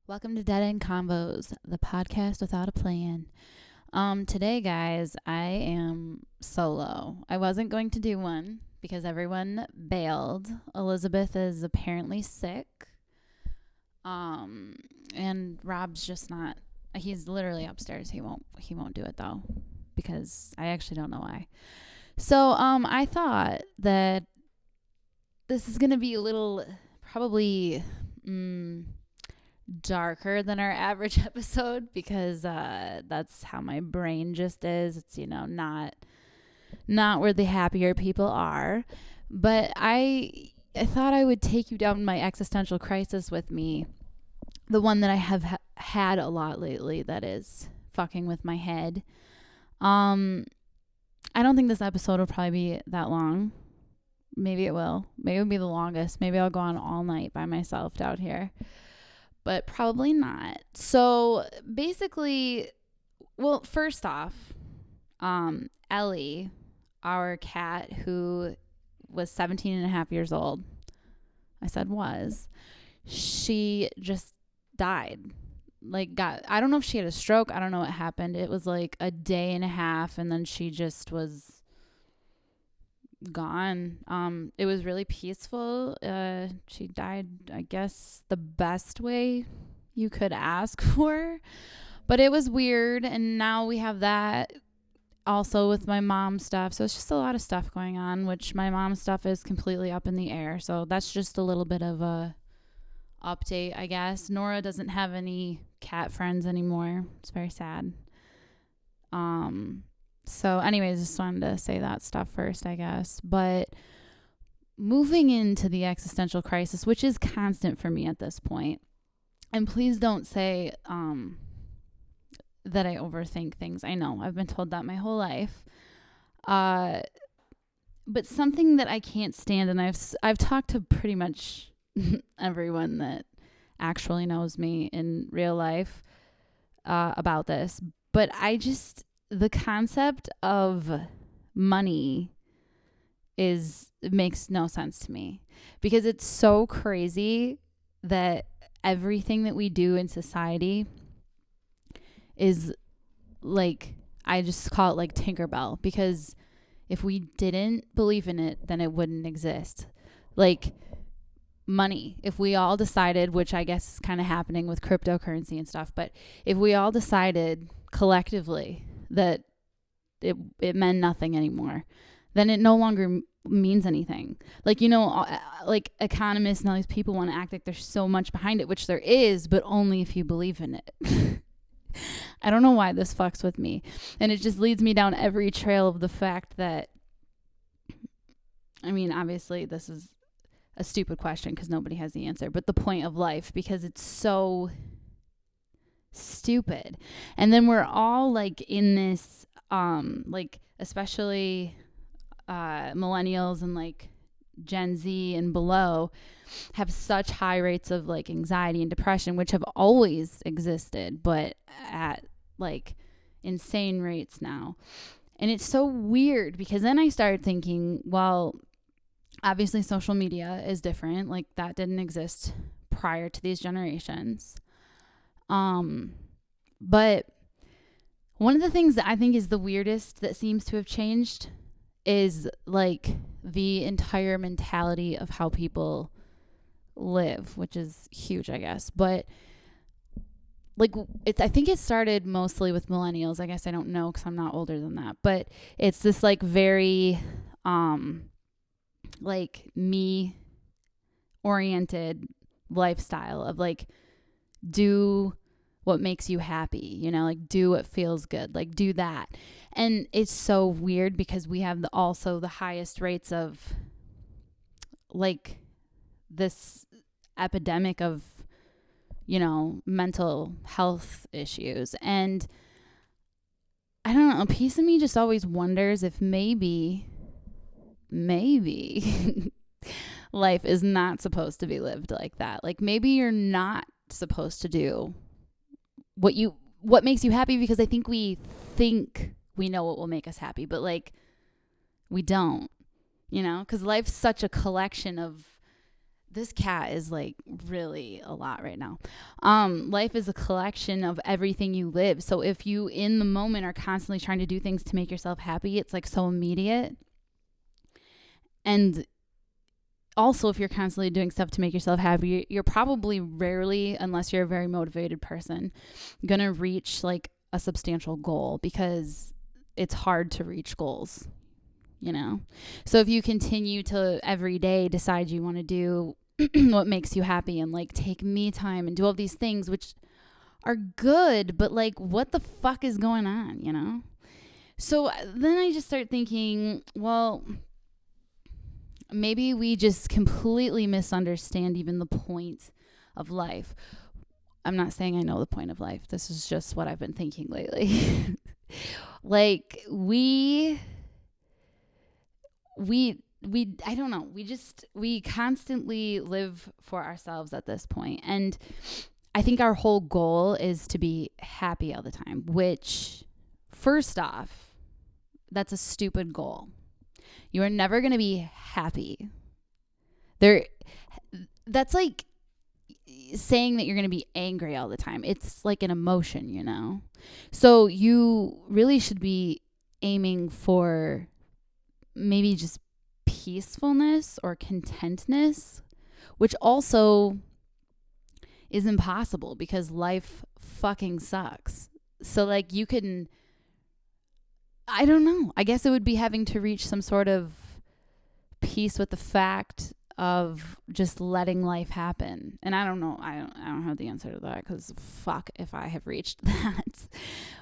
Welcome to Dead End Convos, the podcast without a plan. Today, guys, I am solo. I wasn't going to do one because everyone bailed. Elizabeth is apparently sick. And Rob's just not. He's literally upstairs. He won't do it though, because I actually don't know why. So, I thought that this is gonna be a little probably darker than our average episode because that's how my brain just is. It's not where the happier people are. But I thought I would take you down my existential crisis with me, the one that I have had a lot lately that is fucking with my head. I don't think this episode will probably be that long. Maybe it will. Maybe it'll be the longest. Maybe I'll go on all night by myself out here. But probably not. So basically, well, first off, Ellie, our cat who was 17 and a half years old, I said she just died. I don't know if she had a stroke. I don't know what happened. It was like a day and a half and then she just was gone. It was really peaceful. She died, I guess, the best way you could ask for, but it was weird. And now we have that also with my mom's stuff. So it's just a lot of stuff going on, which my mom's stuff is completely up in the air. So that's just a little bit of a update, I guess. Nora doesn't have any cat friends anymore. It's very sad. So anyways, just wanted to say that stuff first, I guess. But moving into the existential crisis, which is constant for me at this point. And please don't say that I overthink things. I know. I've been told that my whole life. But something that I can't stand, and I've talked to pretty much everyone that actually knows me in real life about this. But the concept of money makes no sense to me because it's so crazy that everything that we do in society is like, I just call it like Tinkerbell, because if we didn't believe in it, then it wouldn't exist. Like money, if we all decided, which I guess is kind of happening with cryptocurrency and stuff, but if we all decided collectively that it meant nothing anymore, then it no longer means anything. Like economists and all these people want to act like there's so much behind it, which there is, but only if you believe in it. I don't know why this fucks with me. And it just leads me down every trail of the fact that, I mean, obviously this is a stupid question because nobody has the answer, but the point of life, because it's so stupid. And then we're all like in this especially millennials and like Gen Z and below have such high rates of like anxiety and depression, which have always existed, but at like insane rates now. And it's so weird because then I started thinking, well, obviously social media is different. Like that didn't exist prior to these generations. But one of the things that I think is the weirdest that seems to have changed is like the entire mentality of how people live, which is huge, I guess. But like I think it started mostly with millennials. I guess I don't know because I'm not older than that. But it's this like very like me oriented lifestyle of like do what makes you happy, like do what feels good, like do that. And it's so weird because we have also the highest rates of like this epidemic of, mental health issues. And I don't know, a piece of me just always wonders if maybe life is not supposed to be lived like that. Like maybe you're not supposed to do what makes you happy, because I think we know what will make us happy, but like we don't, because life's such a collection of This cat is like really a lot right now. Life is a collection of everything you live. So if you in the moment are constantly trying to do things to make yourself happy, it's like so immediate. And also, if you're constantly doing stuff to make yourself happy, you're probably rarely, unless you're a very motivated person, gonna reach like a substantial goal, because it's hard to reach goals, you know? So if you continue to every day decide you want to do what makes you happy and like take me time and do all these things, which are good, but like, what the fuck is going on, you know? So then I just start thinking, well, maybe we just completely misunderstand even the point of life. I'm not saying I know the point of life. This is just what I've been thinking lately. Like we I don't know. We constantly live for ourselves at this point. And I think our whole goal is to be happy all the time, which first off, that's a stupid goal. You are never going to be happy. That's like saying that you're going to be angry all the time. It's like an emotion, you know? So you really should be aiming for maybe just peacefulness or contentness, which also is impossible because life fucking sucks. So like you can, I don't know. I guess it would be having to reach some sort of peace with the fact of just letting life happen. And I don't know. I don't have the answer to that, because fuck if I have reached that.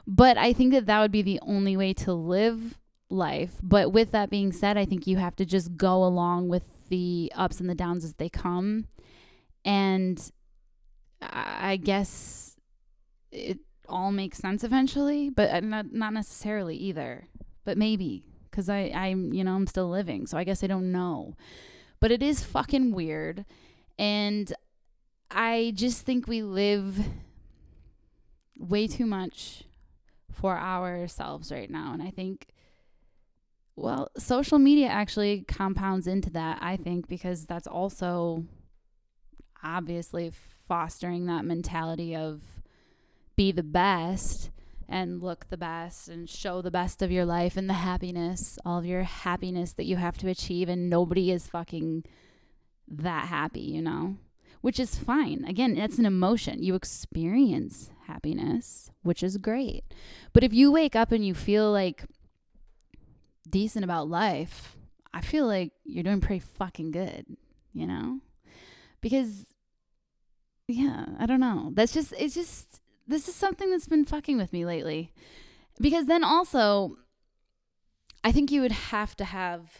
But I think that would be the only way to live life. But with that being said, I think you have to just go along with the ups and the downs as they come. And I guess it all makes sense eventually, but not necessarily either. But maybe, because I'm still living, so I guess I don't know. But it is fucking weird. And I just think we live way too much for ourselves right now. And I think, well, social media actually compounds into that, I think, because that's also obviously fostering that mentality of be the best and look the best and show the best of your life and the happiness, all of your happiness that you have to achieve, and nobody is fucking that happy, you know? Which is fine. Again, it's an emotion. You experience happiness, which is great. But if you wake up and you feel like decent about life, I feel like you're doing pretty fucking good, you know? Because, yeah, I don't know. This is something that's been fucking with me lately. Because then also, I think you would have to have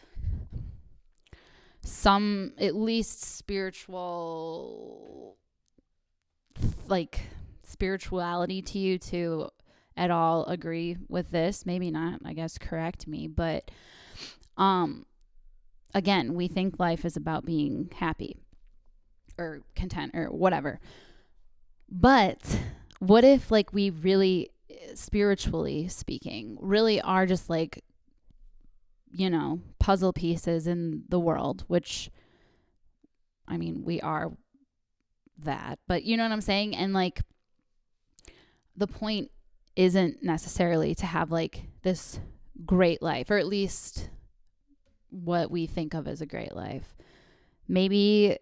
some, at least spirituality to you to at all agree with this. Maybe not, I guess, correct me. But, again, we think life is about being happy or content or whatever. But what if, like, we really, spiritually speaking, really are just like, you know, puzzle pieces in the world, which, I mean, we are that, but you know what I'm saying? And like, the point isn't necessarily to have like this great life, or at least what we think of as a great life. Maybe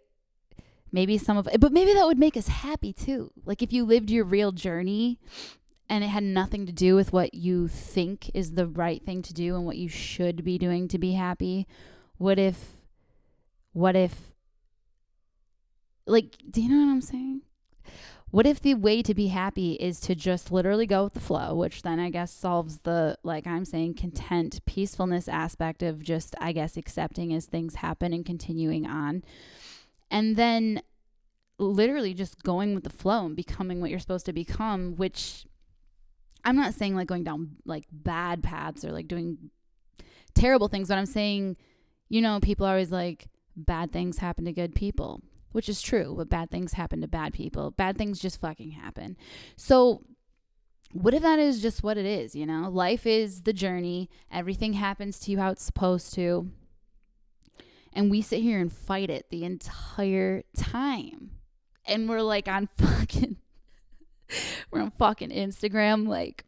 some of it, but maybe that would make us happy too. Like if you lived your real journey and it had nothing to do with what you think is the right thing to do and what you should be doing to be happy. What if, like, do you know what I'm saying? What if the way to be happy is to just literally go with the flow, which then I guess solves the, like I'm saying, content, peacefulness aspect of just, I guess, accepting as things happen and continuing on. And then literally just going with the flow and becoming what you're supposed to become, which I'm not saying like going down like bad paths or like doing terrible things, but I'm saying, you know, people are always like, bad things happen to good people, which is true, but bad things happen to bad people. Bad things just fucking happen. So what if that is just what it is, you know? Life is the journey. Everything happens to you how it's supposed to. And we sit here and fight it the entire time. And we're like on fucking Instagram, like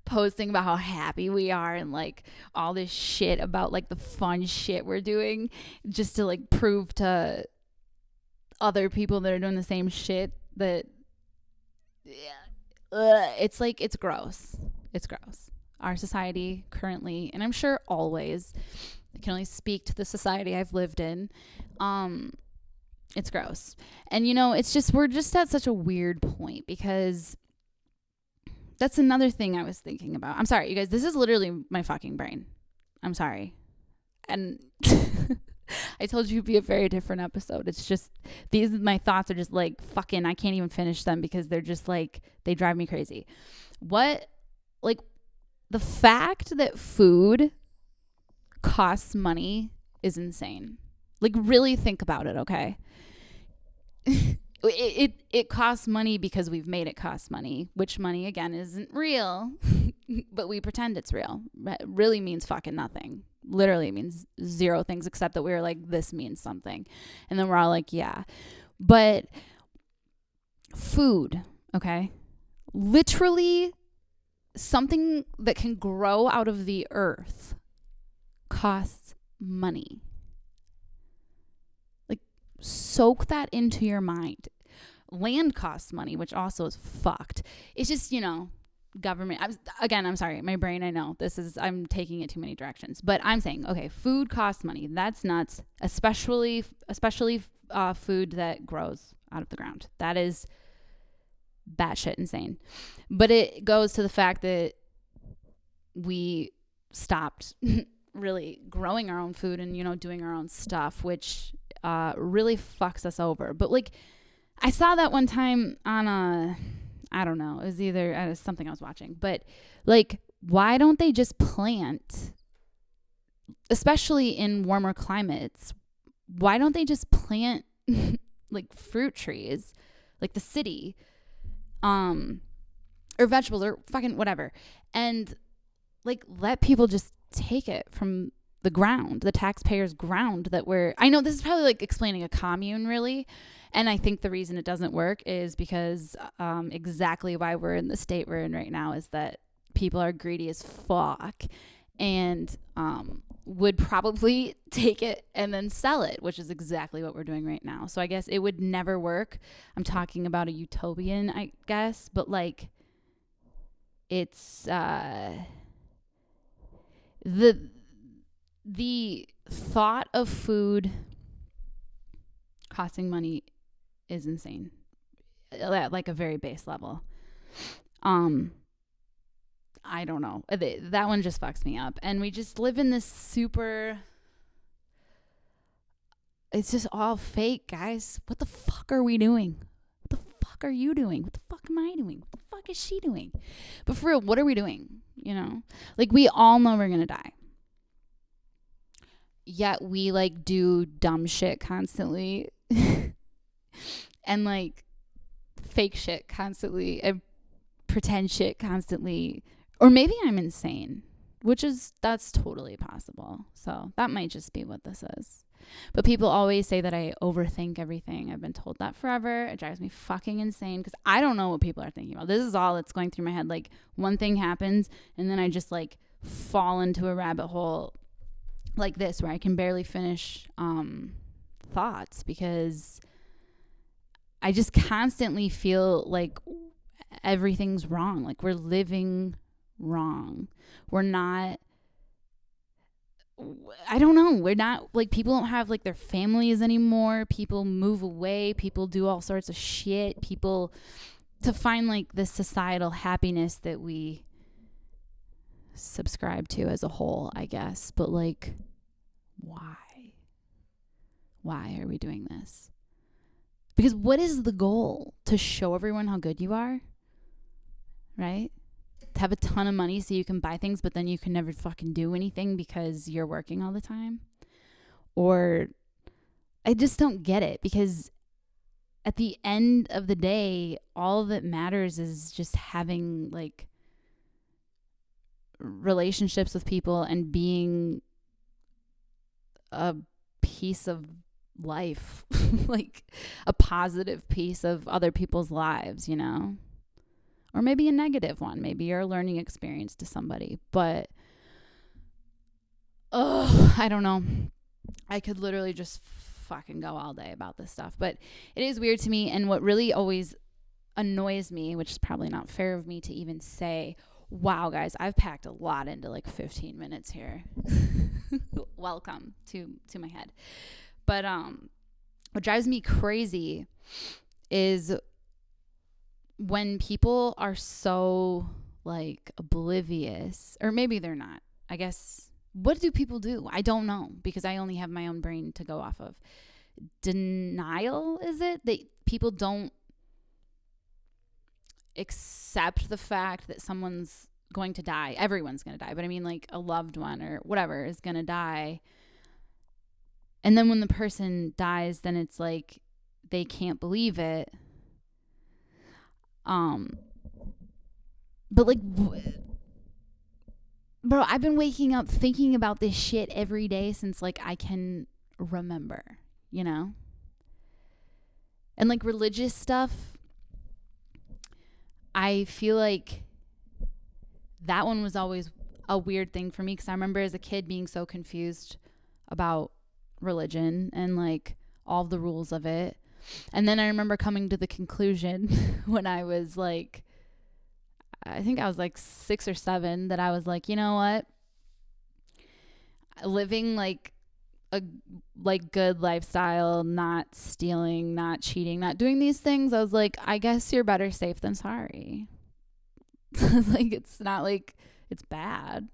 posting about how happy we are and like all this shit about like the fun shit we're doing just to like prove to other people that are doing the same shit that it's like, it's gross. It's gross. Our society currently, and I'm sure always, I can only speak to the society I've lived in. It's gross. And it's just, we're just at such a weird point, because that's another thing I was thinking about. I'm sorry, you guys, this is literally my fucking brain. I'm sorry. And I told you it'd be a very different episode. It's just, my thoughts are just like fucking, I can't even finish them because they're just like, they drive me crazy. The fact that food costs money is insane. Like, really think about it, okay? It costs money because we've made it cost money, which money, again, isn't real, but we pretend it's real. It really means fucking nothing. Literally means zero things, except that we're like, this means something. And then we're all like, yeah. But food, okay? Literally something that can grow out of the earth costs money. Like, soak that into your mind. Land costs money, which also is fucked. It's just, government. I'm sorry, my brain, I know I'm taking it too many directions, but I'm saying, okay, food costs money. That's nuts, especially food that grows out of the ground. That is batshit insane. But it goes to the fact that we stopped really growing our own food and doing our own stuff, which really fucks us over. But like, I saw that one time on I don't know, it was something I was watching, but like, why don't they just plant, especially in warmer climates, why don't they just plant like fruit trees, like the city, or vegetables or fucking whatever, and like let people just take it from the ground, the taxpayers' ground I know this is probably like explaining a commune, really. And I think the reason it doesn't work is because exactly why we're in the state we're in right now is that people are greedy as fuck and would probably take it and then sell it, which is exactly what we're doing right now. So I guess it would never work. I'm talking about a utopian, I guess, but like, it's the thought of food costing money is insane at like a very base level. I don't know. That one just fucks me up. And we just live in this it's just all fake, guys. What the fuck are we doing? What the fuck are you doing? What the fuck am I doing? What the fuck is she doing? But for real, what are we doing? Like, we all know we're gonna die. Yet we like do dumb shit constantly and like fake shit constantly and pretend shit constantly. Or maybe I'm insane, that's totally possible. So that might just be what this is. But people always say that I overthink everything. I've been told that forever. It drives me fucking insane because I don't know what people are thinking about. This is all that's going through my head. Like, one thing happens and then I just like fall into a rabbit hole like this where I can barely finish thoughts because I just constantly feel like everything's wrong. Like, we're living wrong. We're not, I don't know. We're not, like, people don't have like their families anymore. People move away. People do all sorts of shit. People, to find like this societal happiness that we subscribe to as a whole, I guess. But like, why are we doing this? Because what is the goal? To show everyone how good you are, right? To have a ton of money so you can buy things, but then you can never fucking do anything because you're working all the time? Or I just don't get it, because at the end of the day, all that matters is just having like relationships with people and being a piece of life, like a positive piece of other people's lives, you know? Or maybe a negative one. Maybe you're a learning experience to somebody. But, I don't know. I could literally just fucking go all day about this stuff. But it is weird to me. And what really always annoys me, which is probably not fair of me to even say, wow, guys, I've packed a lot into like 15 minutes here. Welcome to my head. But what drives me crazy is when people are so like oblivious, or maybe they're not. I guess, what do people do? I don't know, because I only have my own brain to go off of. Denial, is it? That people don't accept the fact that someone's going to die. Everyone's going to die. But I mean, like a loved one or whatever is going to die. And then when the person dies, then it's like they can't believe it. But like, bro, I've been waking up thinking about this shit every day since like I can remember, you know? And like religious stuff, I feel like that one was always a weird thing for me, because I remember as a kid being so confused about religion and like all the rules of it. And then I remember coming to the conclusion when I was like, I think I was like 6 or 7, that I was like, you know what? Living like a like good lifestyle, not stealing, not cheating, not doing these things, I was like, I guess you're better safe than sorry. Like, it's not like it's bad.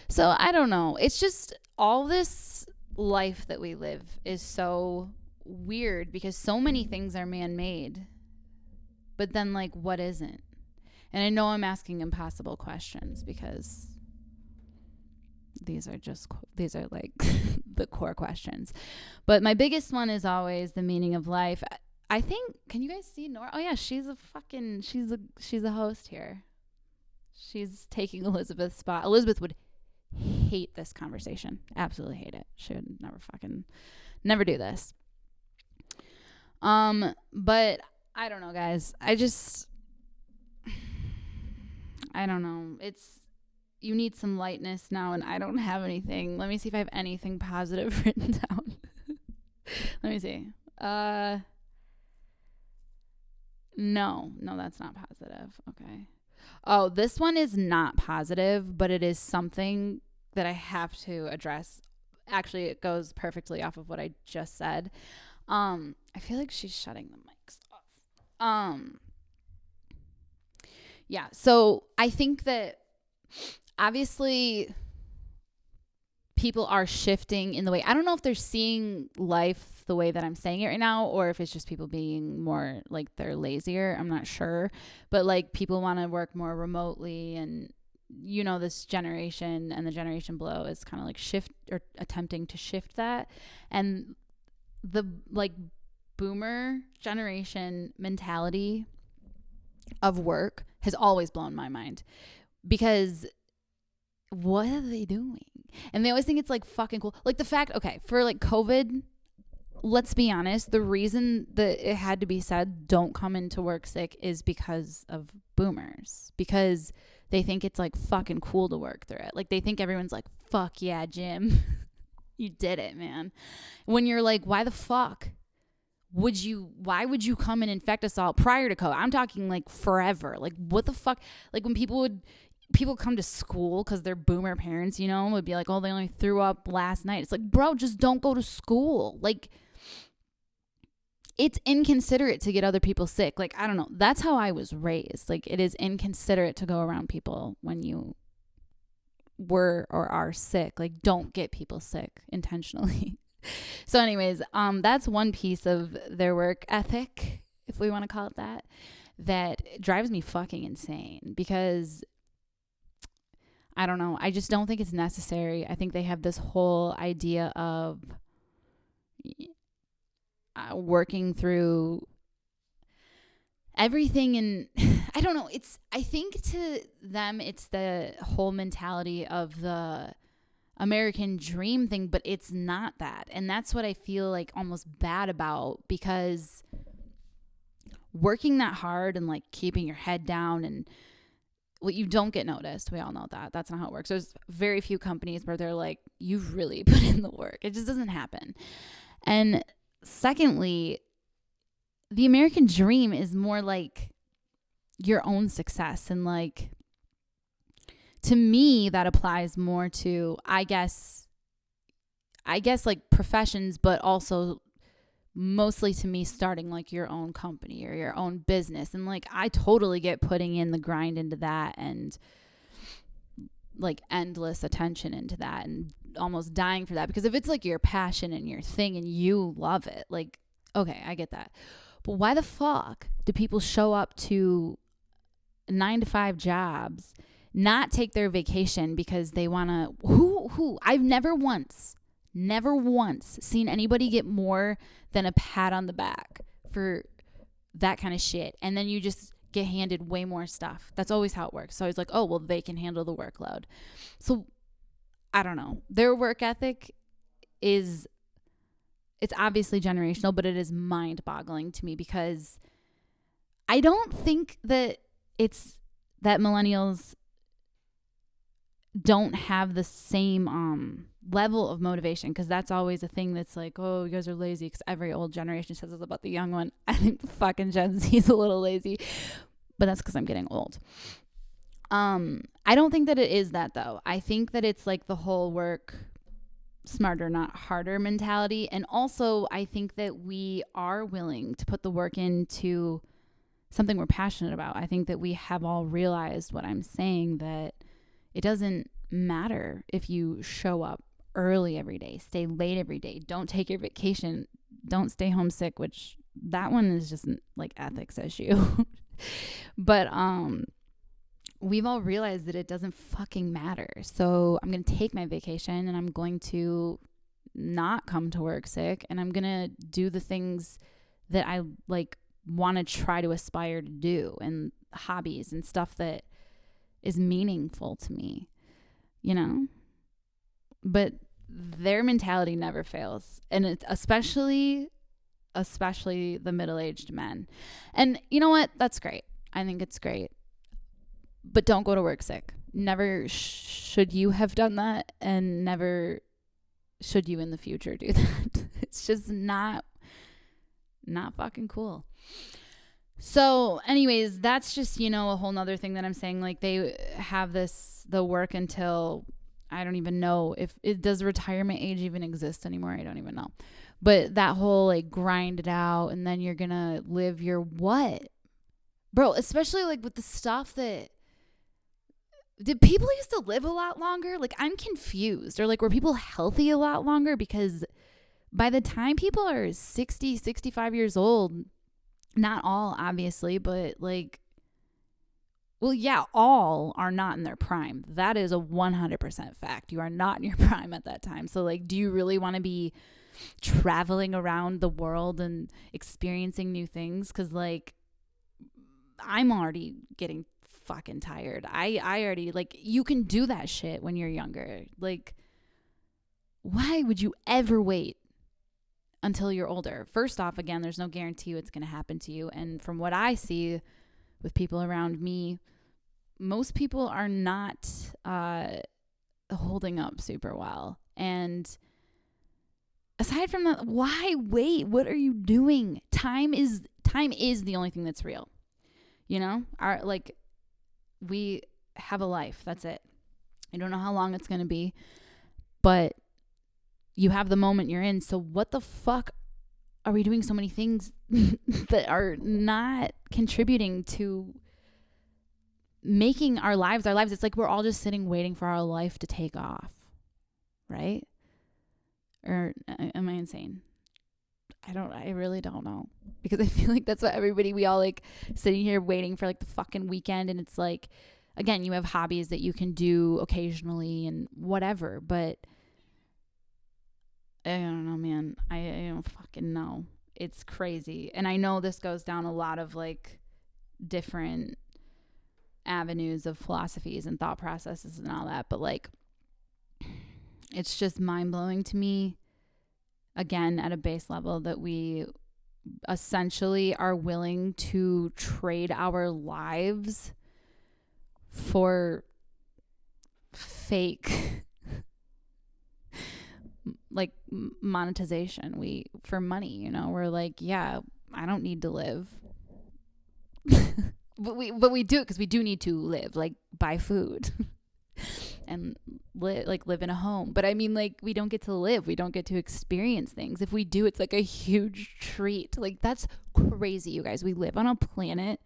So I don't know. It's just all this life that we live is so weird, because so many things are man-made, but then like what isn't? And I know I'm asking impossible questions, because these are like the core questions. But my biggest one is always the meaning of life. I think, can you guys see Nora? Oh yeah, she's a host here. She's taking Elizabeth's spot. Elizabeth would hate this conversation. Absolutely hate it. She would never do this. But I don't know, guys. I don't know. You need some lightness now, and I don't have anything. Let me see if I have anything positive written down. Let me see. No, that's not positive. Okay. Oh, this one is not positive, but it is something that I have to address. Actually, it goes perfectly off of what I just said. I feel like she's shutting the mics off. Yeah, so I think that obviously people are shifting in the way. I don't know if they're seeing life the way that I'm saying it right now, or if it's just people being more like they're lazier. I'm not sure. But like people want to work more remotely, and you know, this generation and the generation below is kind of like attempting to shift that. And the like boomer generation mentality of work has always blown my mind, because what are they doing? And they always think it's like fucking cool. Like the fact, okay, for like COVID, let's be honest, the reason that it had to be said, don't come into work sick, is because of boomers. Because they think it's like fucking cool to work through it. Like they think everyone's like, fuck yeah, Jim. You did it, man. When you're like, why the fuck why would you come and infect us all prior to COVID? I'm talking like forever. Like what the fuck? Like when people come to school because they're boomer parents, you know, would be like, oh, they only threw up last night. It's like, bro, just don't go to school. Like, it's inconsiderate to get other people sick. Like, I don't know. That's how I was raised. Like, it is inconsiderate to go around people when you were or are sick. Like, don't get people sick intentionally. So anyways, that's one piece of their work ethic, if we want to call it that drives me fucking insane, because I don't know. I just don't think it's necessary. I think they have this whole idea of working through everything, and I don't know. I think to them, it's the whole mentality of the American dream thing, but it's not that. And that's what I feel like almost bad about, because working that hard and like keeping your head down, and well, you don't get noticed. We all know that. That's not how it works. There's very few companies where they're like, you've really put in the work. It just doesn't happen. And secondly, the American dream is more like your own success. And like, to me, that applies more to, I guess like professions, but also mostly to me starting like your own company or your own business. And like, I totally get putting in the grind into that, and like endless attention into that, and almost dying for that, because if it's like your passion and your thing and you love it, like, okay, I get that. But why the fuck do people show up to 9-to-5 jobs, not take their vacation because they want to, who I've never once seen anybody get more than a pat on the back for that kind of shit. And then you just get handed way more stuff. That's always how it works. So it's like, oh, well, they can handle the workload. So I don't know. Their work ethic it's obviously generational, but it is mind boggling to me, because I don't think that it's that millennials don't have the same level of motivation, because that's always a thing that's like, oh, you guys are lazy, because every old generation says this about the young one. I think fucking Gen Z is a little lazy, but that's because I'm getting old. I don't think that it is that, though. I think that it's like the whole work smarter, not harder mentality. And also, I think that we are willing to put the work into something we're passionate about. I think that we have all realized what I'm saying, that it doesn't matter if you show up early every day, stay late every day, don't take your vacation, don't stay homesick, which that one is just like ethics issue. But we've all realized that it doesn't fucking matter. So I'm going to take my vacation, and I'm going to not come to work sick, and I'm going to do the things that I like want to try to aspire to do, and hobbies and stuff that is meaningful to me, you know? But their mentality never fails. And it's especially the middle-aged men. And you know what? That's great. I think it's great. But don't go to work sick. Never should you have done that, and never should you in the future do that. It's just not fucking cool. So anyways, that's just, a whole nother thing that I'm saying. Like, they have the work until, I don't even know if it does retirement age even exist anymore. I don't even know. But that whole like grind it out, and then you're going to live your what? Bro, especially like with the stuff that, did people used to live a lot longer? Like, I'm confused. Or like, were people healthy a lot longer? Because by the time people are 60, 65 years old, not all, obviously, but like, well, yeah, all are not in their prime. That is a 100% fact. You are not in your prime at that time. So like, do you really want to be traveling around the world and experiencing new things? Because like, I'm already getting fucking tired. I already, like, you can do that shit when you're younger. Like, why would you ever wait until you're older? First off, again, there's no guarantee what's going to happen to you. And from what I see with people around me, most people are not holding up super well. And aside from that, why wait? What are you doing? Time is the only thing that's real. We have a life. That's it. I don't know how long it's going to be, but you have the moment you're in. So what the fuck are we doing so many things that are not contributing to making our lives? It's like we're all just sitting waiting for our life to take off, right? Or am I insane? I really don't know, because I feel like that's what we all like sitting here waiting for like the fucking weekend. And it's like, again, you have hobbies that you can do occasionally and whatever, but I don't know, man. I don't fucking know. It's crazy. And I know this goes down a lot of like different avenues of philosophies and thought processes and all that, but like, it's just mind-blowing to me, again, at a base level, that we essentially are willing to trade our lives for fake like monetization, for money, you know. We're like, yeah, I don't need to live. but we do it because we do need to live, like buy food and live in a home. But I mean, like, we don't get to live, we don't get to experience things. If we do, it's like a huge treat. Like, that's crazy, you guys. We live on a planet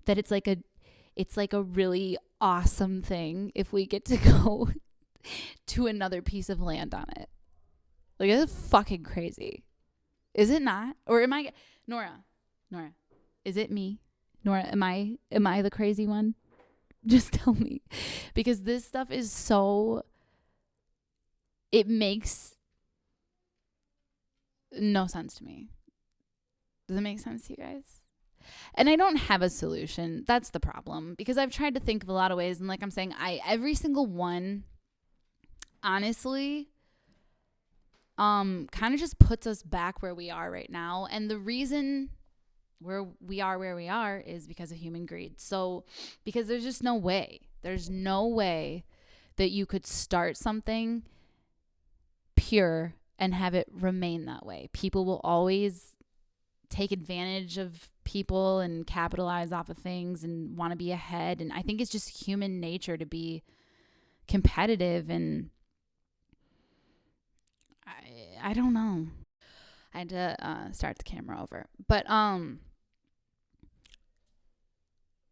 that it's like a really awesome thing if we get to go to another piece of land on it. Like, it's fucking crazy. Is it not? Or am I Nora, is it me? Nora, am I the crazy one? Just tell me. Because this stuff is so, it makes no sense to me. Does it make sense to you guys? And I don't have a solution. That's the problem. Because I've tried to think of a lot of ways, and like I'm saying, every single one, honestly, kind of just puts us back where we are right now. And the reason where we are is because of human greed. So, because there's just no way that you could start something pure and have it remain that way. People will always take advantage of people and capitalize off of things and want to be ahead. And I think it's just human nature to be competitive. And I don't know. I had to start the camera over. But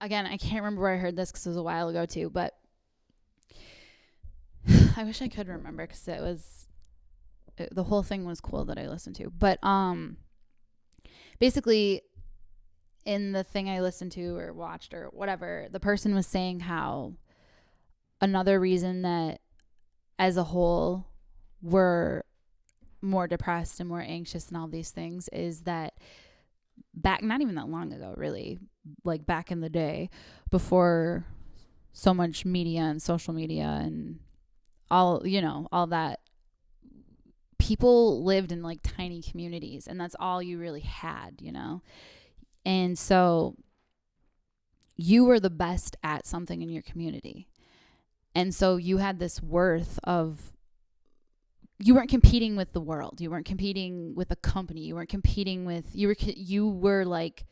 again, I can't remember where I heard this because it was a while ago too. But I wish I could remember because the whole thing was cool that I listened to. But basically, in the thing I listened to or watched or whatever, the person was saying how another reason that as a whole we're more depressed and more anxious and all these things is that not even that long ago, really, like back in the day, before so much media and social media and all that, people lived in like tiny communities, and that's all you really had, you know. And so you were the best at something in your community. And so you had this worth of, you weren't competing with the world. You weren't competing with a company. You weren't competing with, you were like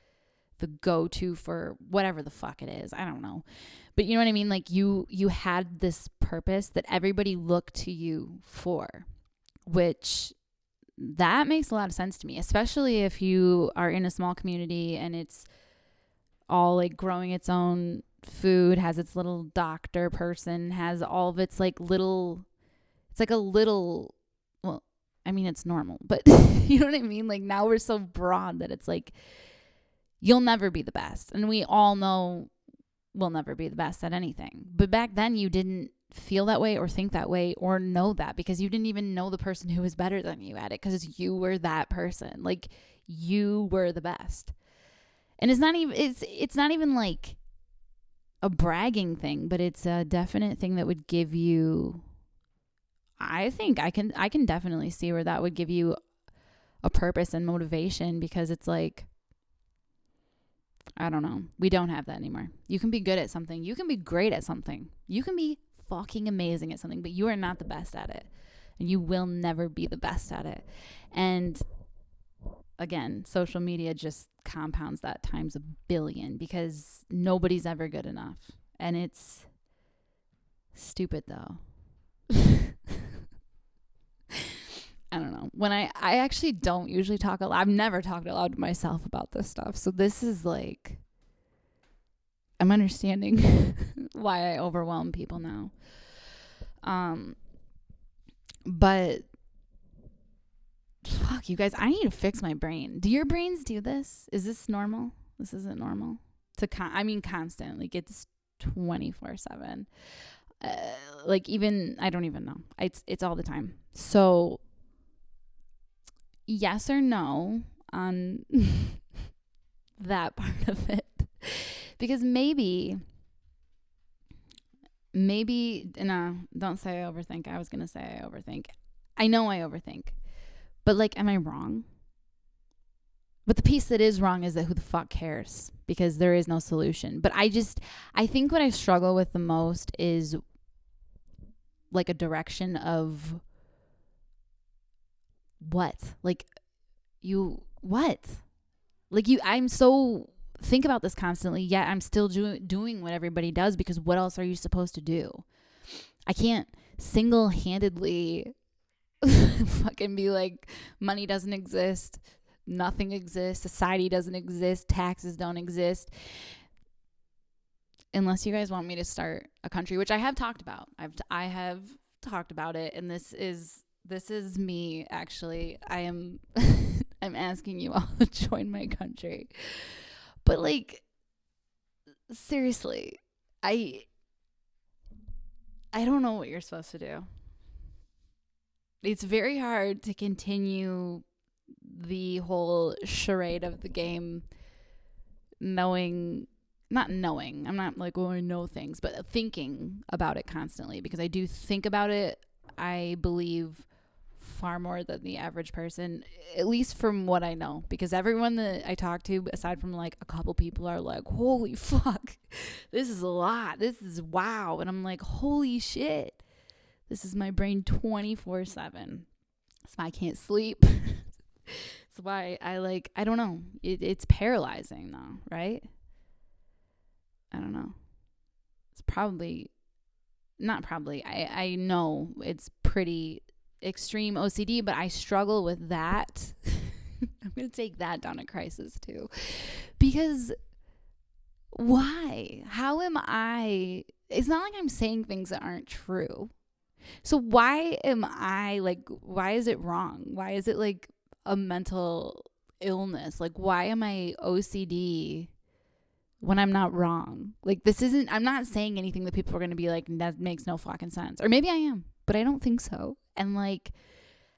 the go-to for whatever the fuck it is. I don't know. But you know what I mean? Like you had this purpose that everybody looked to you for, which that makes a lot of sense to me, especially if you are in a small community and it's all like growing its own food, has its little doctor person, has all of its like little, it's like a little, well, I mean, it's normal, but you know what I mean? Like now we're so broad that it's like, you'll never be the best. And we all know we'll never be the best at anything. But back then you didn't feel that way or think that way or know that, because you didn't even know the person who was better than you at it, because you were that person. Like you were the best. And it's not even like a bragging thing, but it's a definite thing that would give you, I think I can definitely see where that would give you a purpose and motivation, because it's like, I don't know. We don't have that anymore. You can be good at something. You can be great at something. You can be fucking amazing at something, but you are not the best at it. And you will never be the best at it. And again, social media just compounds that times a billion, because nobody's ever good enough. And it's stupid though. I don't know. When I actually don't usually talk aloud. I've never talked aloud to myself about this stuff. So this is like, I'm understanding why I overwhelm people now. But fuck you guys, I need to fix my brain. Do your brains do this? Is this normal? This isn't normal. Constant. Like it's 24/7. Like even, I don't even know. It's all the time. So yes or no on that part of it, because maybe maybe, no, don't say I overthink. I was going to say I overthink. I know I overthink. But like, am I wrong? But the piece that is wrong is that who the fuck cares? Because there is no solution. But I think what I struggle with the most is like a direction of what? Like, what? Like, I'm so, think about this constantly, yet I'm still doing what everybody does, because what else are you supposed to do? I can't single-handedly fucking be like, money doesn't exist, nothing exists, society doesn't exist, taxes don't exist, unless you guys want me to start a country, which I have talked about. I have talked about it, and this is me, actually. I am I'm asking you all to join my country. But like, seriously, I don't know what you're supposed to do. It's very hard to continue the whole charade of the game not knowing. I'm not like, oh, I know things, but thinking about it constantly, because I do think about it, I believe, far more than the average person, at least from what I know, because everyone that I talk to, aside from like a couple people, are like, holy fuck, this is a lot, this is wow. And I'm like, holy shit, this is my brain 24/7. That's why I can't sleep. That's why I don't know, it's paralyzing though, right? I don't know. It's probably not probably. I know it's pretty extreme OCD, but I struggle with that. I'm going to take that down a crisis too. Because why? How am I? It's not like I'm saying things that aren't true. So why am I like, why is it wrong? Why is it like a mental illness? Like, why am I OCD when I'm not wrong? Like, I'm not saying anything that people are going to be like, that makes no fucking sense. Or maybe I am, but I don't think so. And like,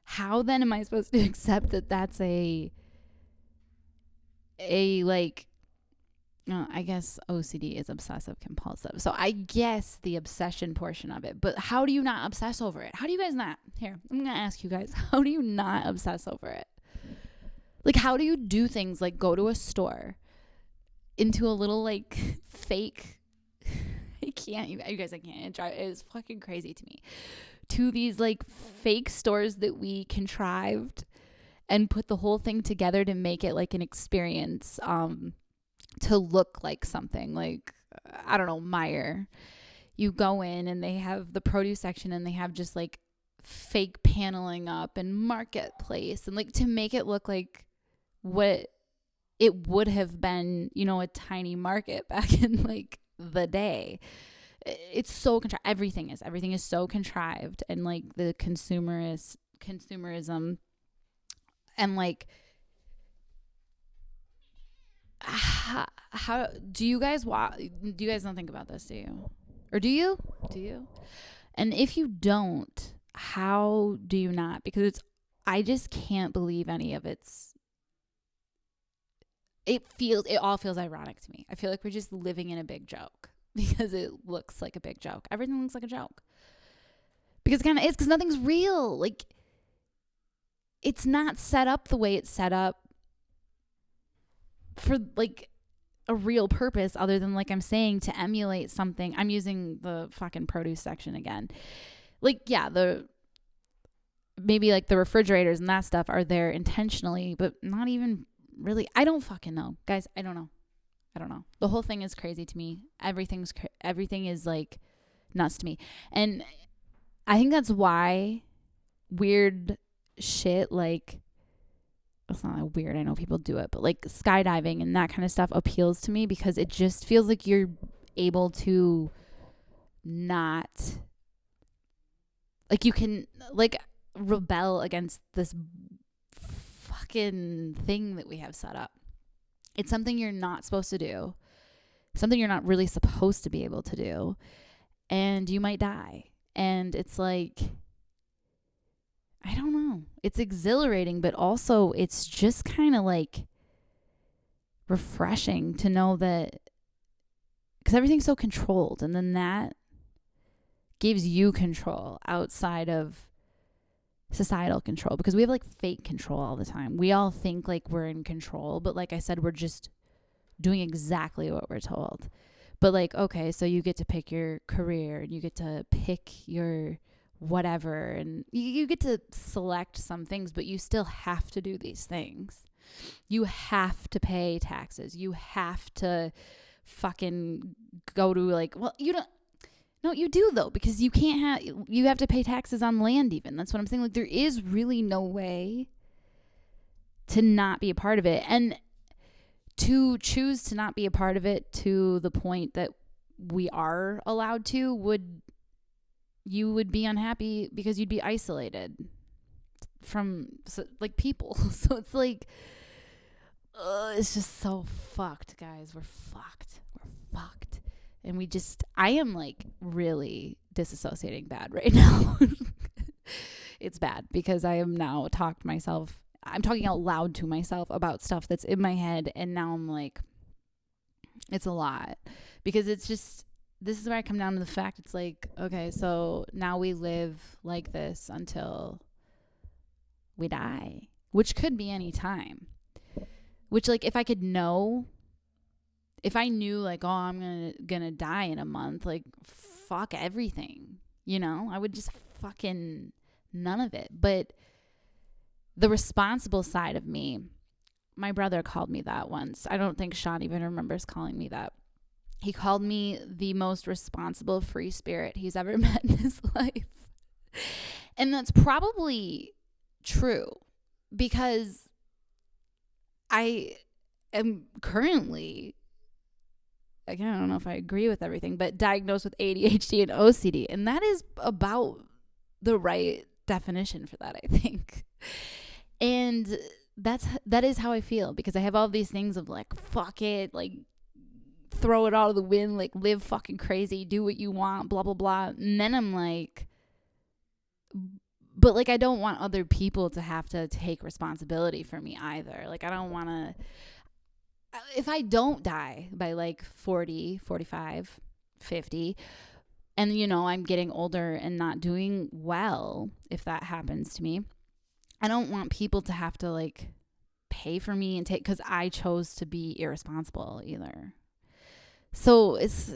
how then am I supposed to accept that that's I guess OCD is obsessive compulsive. So I guess the obsession portion of it. But how do you not obsess over it? How do you guys not? Here, I'm going to ask you guys, how do you not obsess over it? Like, how do you do things like go to a store, into a little like fake, I can't, you guys, I can't, it's fucking crazy to me, to these like fake stores that we contrived and put the whole thing together to make it like an experience, to look like something like, I don't know, Meijer. You go in and they have the produce section and they have just like fake paneling up and marketplace, and like to make it look like what it would have been, you know, a tiny market back in like the day. It's so contrived. Everything is so contrived, and like the consumerism, and like, how do you guys don't think about this, do you? Or do you? And if you don't, how do you not? Because I just can't believe any of it all feels ironic to me. I feel like we're just living in a big joke, because it looks like a big joke. Everything looks like a joke, because it kind of is, because nothing's real. Like, it's not set up the way it's set up for like a real purpose, other than, like I'm saying, to emulate something. I'm using the fucking produce section again. Like, yeah, maybe like the refrigerators and that stuff are there intentionally, but not even really. I don't fucking know, guys. I don't know. The whole thing is crazy to me. Everything is like nuts to me. And I think that's why weird shit, like, it's not like weird, I know people do it, but like skydiving and that kind of stuff appeals to me, because it just feels like you're able to not, like, you can like rebel against this fucking thing that we have set up. It's something you're not supposed to do, something you're not really supposed to be able to do, and you might die. And it's like, I don't know. It's exhilarating, but also it's just kind of like refreshing to know that, because everything's so controlled, and then that gives you control outside of societal control, because we have like fake control all the time. We all think like we're in control, but like I said, we're just doing exactly what we're told. But like, okay, so you get to pick your career and you get to pick your whatever, and you get to select some things, but you still have to do these things. You have to pay taxes. You have to fucking go to like, well, you don't. No, you do though, because you have to pay taxes on land even. That's what I'm saying. Like, there is really no way to not be a part of it. And to choose to not be a part of it to the point that we are allowed to, you would be unhappy because you'd be isolated from like people. So it's like, it's just so fucked, guys. We're fucked. And I am like really disassociating bad right now. It's bad because I am now I'm talking out loud to myself about stuff that's in my head. And now I'm like, it's a lot, because it's just, this is where I come down to the fact. It's like, okay, so now we live like this until we die, which could be any time. Which, like, if I knew like, oh, I'm gonna die in a month, like, fuck everything, I would just fucking none of it. But the responsible side of me, my brother called me that once. I don't think Sean even remembers calling me that. He called me the most responsible free spirit he's ever met in his life. And that's probably true, because I am currently, again, I don't know if I agree with everything, but diagnosed with ADHD and OCD. And that is about the right definition for that, I think. And that is how I feel, because I have all these things of like, fuck it, like, throw it out of the wind, like, live fucking crazy, do what you want, blah, blah, blah. And then I'm like, but like, I don't want other people to have to take responsibility for me either. Like, I don't want to, if I don't die by like 40, 45, 50, and I'm getting older and not doing well, if that happens to me, I don't want people to have to like pay for me and take, because I chose to be irresponsible either. So it's,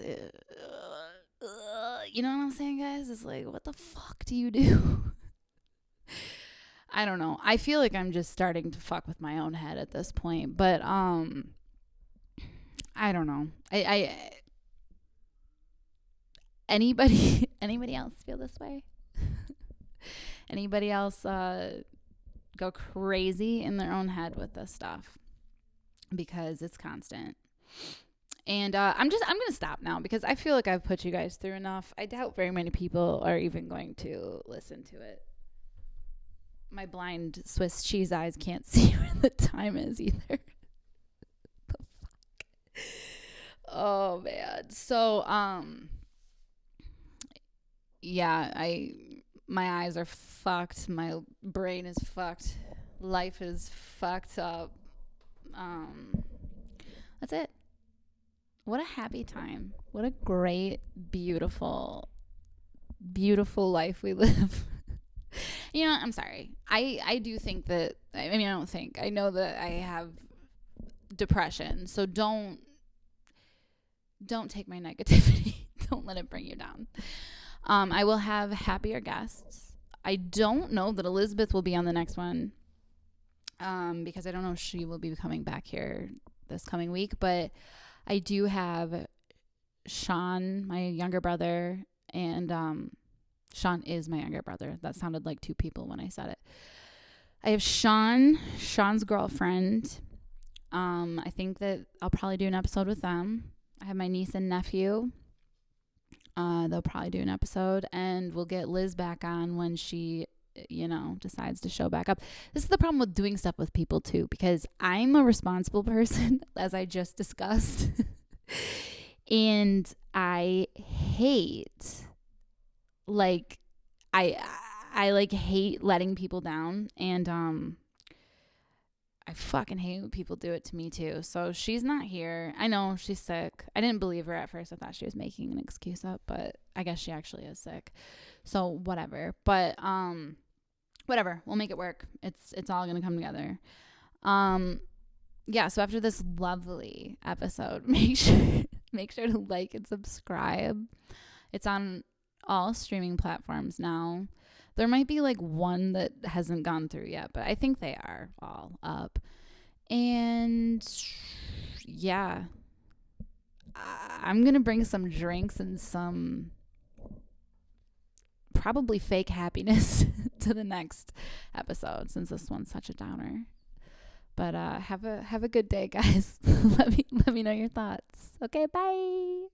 you know what I'm saying, guys? It's like, what the fuck do you do? I don't know. I feel like I'm just starting to fuck with my own head at this point, but I don't know. Anybody else feel this way? Anybody else go crazy in their own head with this stuff? Because it's constant. And I'm going to stop now, because I feel like I've put you guys through enough. I doubt very many people are even going to listen to it. My blind Swiss cheese eyes can't see where the time is either. The fuck? Oh, man. So, yeah, my eyes are fucked. My brain is fucked. Life is fucked up. That's it. What a happy time. What a great, beautiful, beautiful life we live. I'm sorry. I do think that, I know that I have depression. So don't take my negativity. Don't let it bring you down. I will have happier guests. I don't know that Elizabeth will be on the next one, because I don't know if she will be coming back here this coming week, but I do have Sean, my younger brother, and Sean is my younger brother. That sounded like two people when I said it. I have Sean's girlfriend. I think that I'll probably do an episode with them. I have my niece and nephew. They'll probably do an episode, and we'll get Liz back on when she, decides to show back up. This is the problem with doing stuff with people too, because I'm a responsible person, as I just discussed. And I hate, like, I like hate letting people down. And I fucking hate when people do it to me too. So she's not here. I know she's sick. I didn't believe her at first. I thought she was making an excuse up, but I guess she actually is sick. So whatever. But whatever. We'll make it work. It's all gonna come together. Yeah, so after this lovely episode, make sure to like and subscribe. It's on all streaming platforms now. There might be like one that hasn't gone through yet, but I think they are all up. And yeah, I'm going to bring some drinks and some probably fake happiness to the next episode, since this one's such a downer. But have a good day, guys. Let me know your thoughts. Okay, bye.